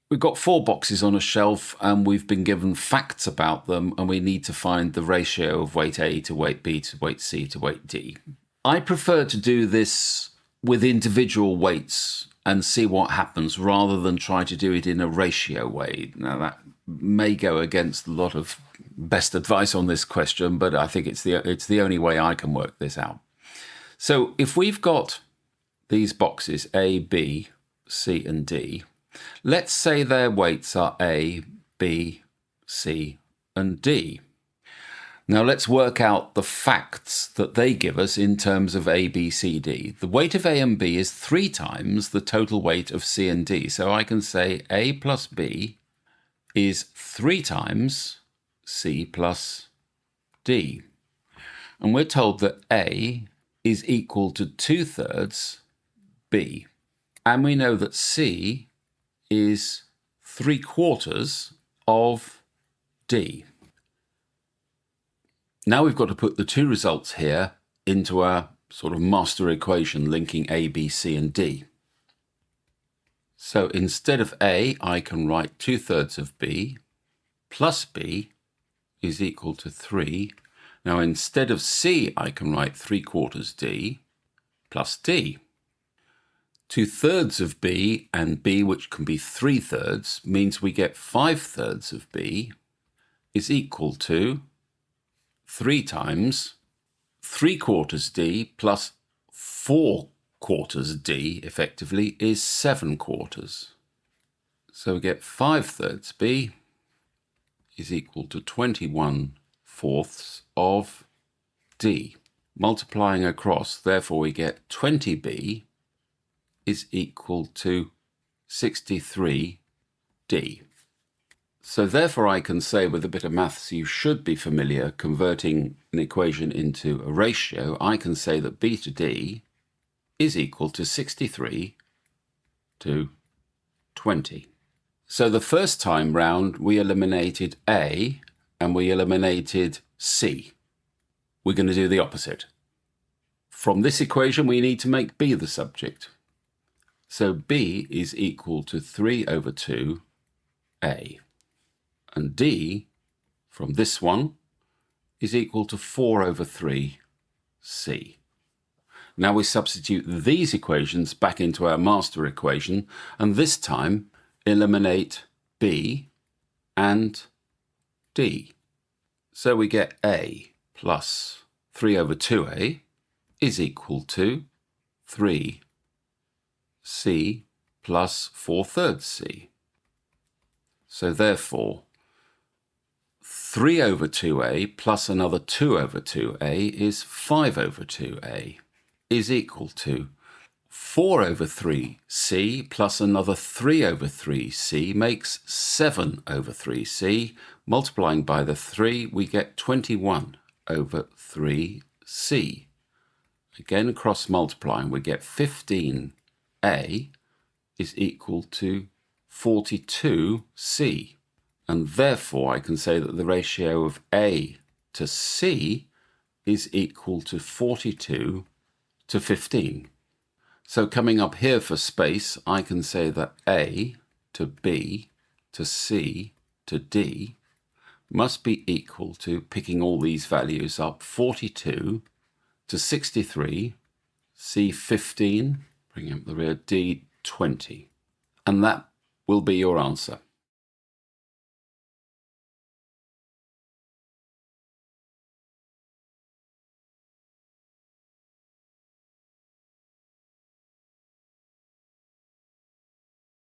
We've got 4 boxes on a shelf and we've been given facts about them, and we need to find the ratio of weight A to weight B to weight C to weight D. I prefer to do this with individual weights and see what happens rather than try to do it in a ratio way. Now, that may go against a lot of best advice on this question, but I think it's the only way I can work this out. So if we've got these boxes A, B, C and D, let's say their weights are A, B, C and D. Now let's work out the facts that they give us in terms of A, B, C, D. The weight of A and B is 3 times the total weight of C and D. So I can say A plus B is 3 times C plus D. And we're told that A is equal to 2/3 B. And we know that C is 3/4 of D. Now we've got to put the 2 results here into our sort of master equation linking A, B, C and D. So instead of A, I can write 2/3 of B plus B is equal to 3. Now instead of C, I can write 3/4 D plus D. 2/3 of B and B, which can be 3/3, means we get 5/3 of B is equal to 3 times 3/4 D plus 4/4 D, effectively, is 7/4. So we get 5/3 B is equal to 21/4 of D. Multiplying across, therefore we get 20B is equal to 63D. So therefore I can say, with a bit of maths you should be familiar, converting an equation into a ratio, I can say that B to D is equal to 63 to 20. So the first time round we eliminated A and we eliminated C. We're going to do the opposite. From this equation we need to make B the subject. So B is equal to 3/2A. And D, from this one, is equal to 4/3C. Now we substitute these equations back into our master equation, and this time eliminate B and D. So we get A plus 3/2A is equal to 3C plus 4/3 C. So therefore, 3/2A plus another 2/2A is 5/2A is equal to 4/3C plus another 3/3C makes 7/3C. Multiplying by the 3, we get 21/3C. Again, cross multiplying, we get 15A is equal to 42C. And therefore I can say that the ratio of A to C is equal to 42 to 15. So coming up here for space, I can say that A to B to C to D must be equal to, picking all these values up, 42 to 63, C 15, bring up the rear, D 20. And that will be your answer.